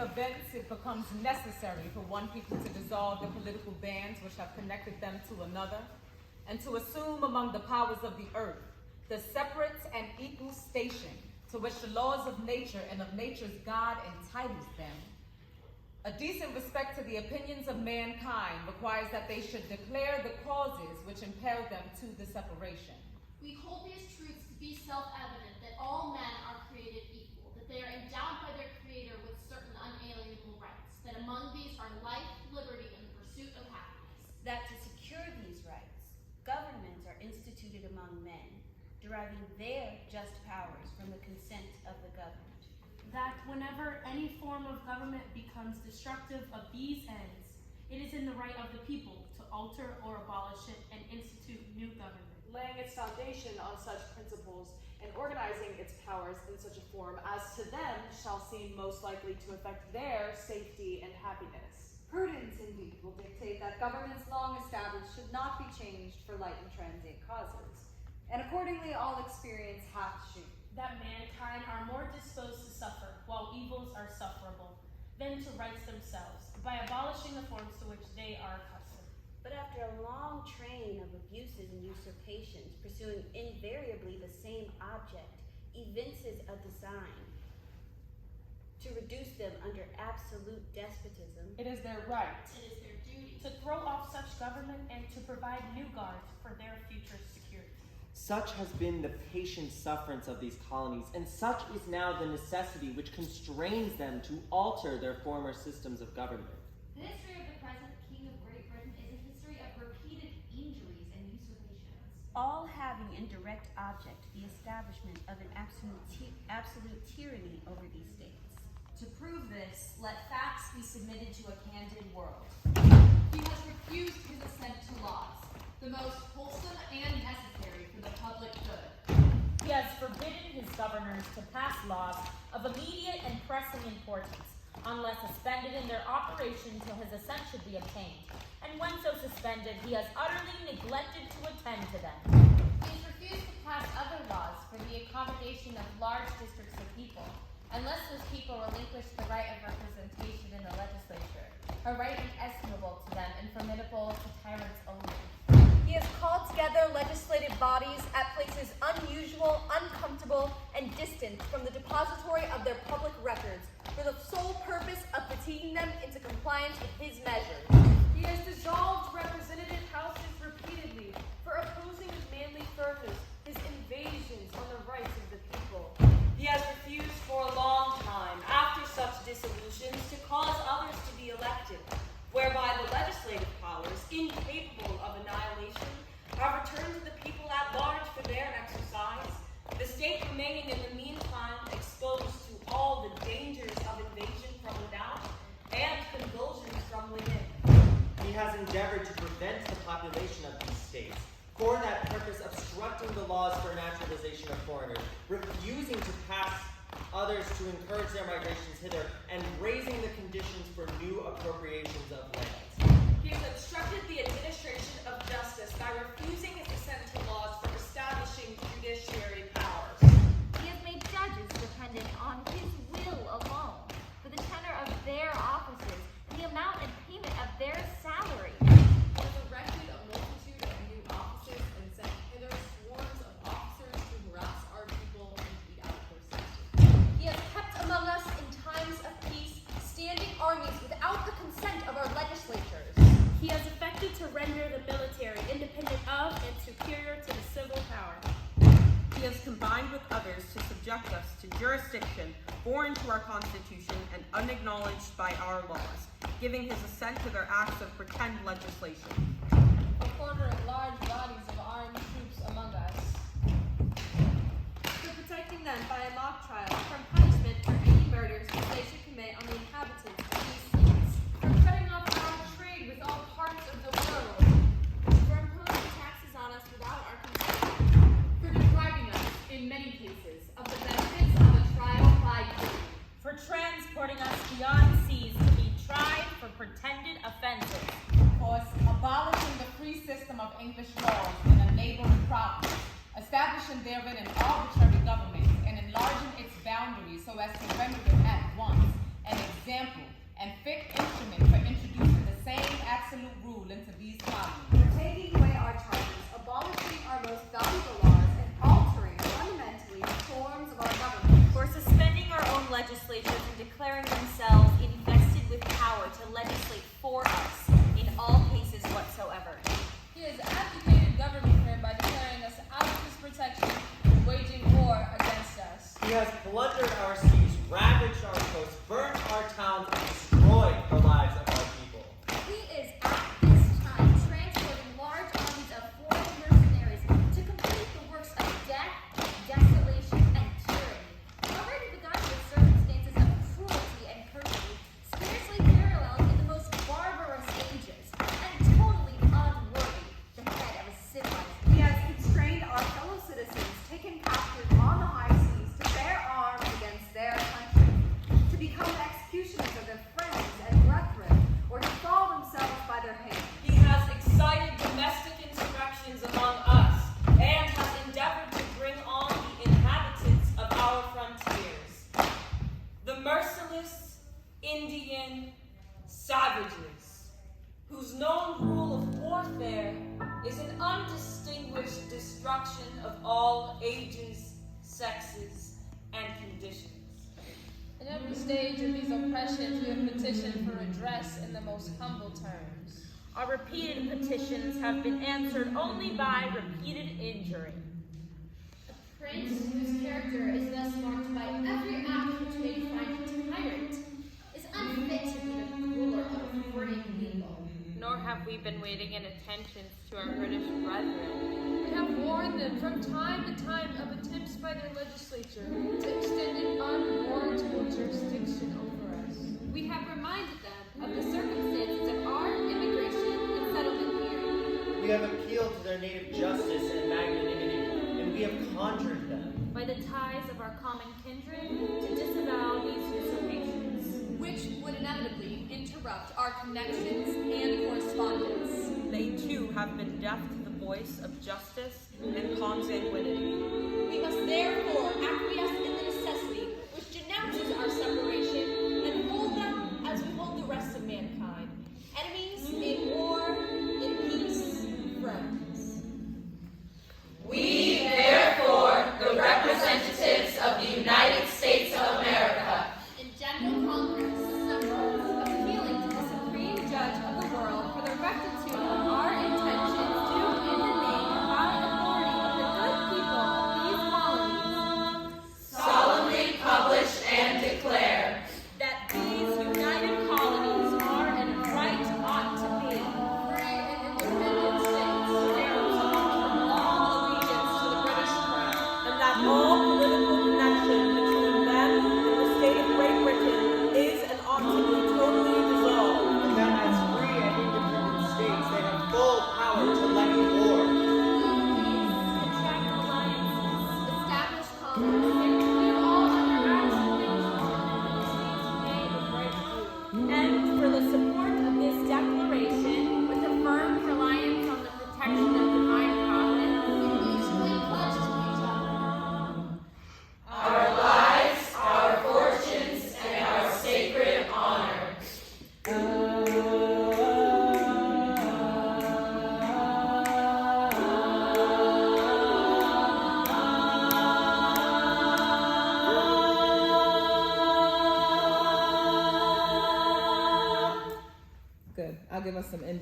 events, it becomes necessary for one people to dissolve the political bands which have connected them to another, and to assume among the powers of the earth the separate and equal station to which the laws of nature and of nature's God entitles them. A decent respect to the opinions of mankind requires that they should declare the causes which impel them to the separation. We hold these truths to be self-evident, that all men are created equal, that they are endowed by their Creator with certain unalienable rights, that among these are life, liberty, and the pursuit of happiness. That to secure these rights, governments are instituted among men, deriving their just powers from the consent of the governed. That whenever any form of government becomes destructive of these ends, it is in the right of the people to alter or abolish it and institute new government, laying its foundation on such principles and organizing its powers in such a form as to them shall seem most likely to affect their safety and happiness. Prudence, indeed, will dictate that governments long established should not be changed for light and transient causes, and accordingly all experience hath shewn that mankind are more disposed to suffer while evils are sufferable than to rights themselves, by abolishing the forms to which they are accustomed. But after a long train of abuses and usurpations, pursuing invariably the same object, evinces a design to reduce them under absolute despotism. It is their right. It is their duty To throw off such government and to provide new guards for their future security. Such has been the patient sufferance of these colonies, and such is now the necessity which constrains them to alter their former systems of government. The history of the present King of Great Britain is a history of repeated injuries and usurpations. All having in direct object the establishment of an absolute tyranny over these states. To prove this, let facts be submitted to a candid world. He has refused his assent to laws, the most wholesome and necessary for the public good. He has forbidden his governors to pass laws of immediate and pressing importance, unless suspended in their operation till his assent should be obtained. And when so suspended, he has utterly neglected to attend to them. He has refused to pass other laws for the accommodation of large districts of people, unless those people relinquish the right of representation in the legislature, a right inestimable to them and formidable to tyrants only. He has called together legislative bodies at places unusual, uncomfortable, and distant from the depository of their public records for the sole purpose of fatiguing them into compliance with his measures. He has dissolved representative houses repeatedly for opposing with manly firmness his invasions on the rights of the people. He has refused for a long time, after such dissolutions, to cause others to be elected, whereby the legislative powers, incapable of annihilation, have returned to the people at large for their exercise, the state remaining in the meantime exposed to all the dangers of invasion from without and convulsions from within. He has endeavored to prevent the population of these states, for that purpose obstructing the laws for naturalization of foreigners, refusing to pass others to encourage their migrations hither, and raising the conditions for new appropriations of lands. He has obstructed the administration of justice by refusing his assent to laws for establishing judiciary powers. He has made judges dependent on his will alone for the tenor of their offices and the amount and payment of their salary. He has erected a multitude of new offices and sent hither swarms of officers to harass our people and eat out their substance. He has kept among us in times of peace standing armies without the consent of our legislatures. He has effected to render the military independent of and superior to the civil power. He has combined with others to subject us to jurisdiction foreign to our Constitution and unacknowledged by our laws, giving his assent to their acts of pretend legislation. For quartering large bodies of armed troops among us. for protecting them by a mock trial from punishment for any murders which they should commit on the inhabitants of these seas, For cutting off our trade with all parts of the world. for imposing taxes on us without our consent, For depriving us, in many cases, of the benefits of a trial by jury. For transporting us beyond seas to be tried for pretended offenses. For abolishing the free system of English laws in a neighboring province, establishing therein an arbitrary government, and enlarging its boundaries so as to render it at once an exempt example and fit instrument for introducing the same absolute rule into these colonies. For taking away our charters, abolishing our most valuable laws, and altering fundamentally the forms of our government. For suspending our own legislatures and declaring themselves invested with power to legislate for us in all cases whatsoever. He has abdicated government here by declaring us out of his protection and waging war against us. He has plundered our seas, ravaged our coasts, burnt our towns, and destroyed the lives of our people. He is at this time transporting large armies of foreign mercenaries to complete the works of death, desolation, and tyranny. Already begun with circumstances of cruelty and perfidy, scarcely paralleled in the most barbarous ages, and totally unworthy the head of a civilized He has constrained our fellow citizens taken captive on the high seas to bear arms against their country, to become executioners of their friends and brethren, or to fall themselves by their hand. He has excited domestic insurrections among us and has endeavored to bring on the inhabitants of our frontiers. The merciless Indian savages, whose known rule of warfare is an undistinguished destruction of all ages, sexes, and conditions. In every stage of these oppressions, we have petitioned for redress in the most humble terms. Our repeated petitions have been answered only by repeated injury. A prince whose character is thus marked by every act which may find him tyrant is unfit to be the ruler of a free people. Nor have we been waiting in attention to our British brethren. We have warned them from time to time of attempts by their legislature to extend an unwarrantable jurisdiction over us. We have reminded them of the circumstances of our immigration and settlement here. We have appealed to their native justice and magnanimity, and we have conjured them. By the ties of our common kindred, to disavow these usurpations. Which would inevitably interrupt our connections and correspondence. They too have been deaf to the voice of justice and consanguinity. We must therefore acquiesce in the necessity which denounces our separation and hold them as we hold the rest of mankind. Enemies in war, in peace, friends. We, therefore, the representatives of the United States of America, In General Congress assembles, appealing to the Supreme Judge of the world for the rectitude of our intentions due in the name and by authority of the good people of these colonies, solemnly publish and declare That these united colonies are and right ought to be. free and independent states. They are absolved from long allegiance to the British crown. And that all political connection between them and the state of Great Britain is and ought to be totally dissolved. And that as free and independent states, they have full power to levy war. Contract alliances. Establish colonies and renew all other acts of And for the support of this declaration, with a firm reliance on the protection of divine providence, mutually pledged to each other. our lives, our fortunes, and our sacred honor. Good. I'll give us some ending.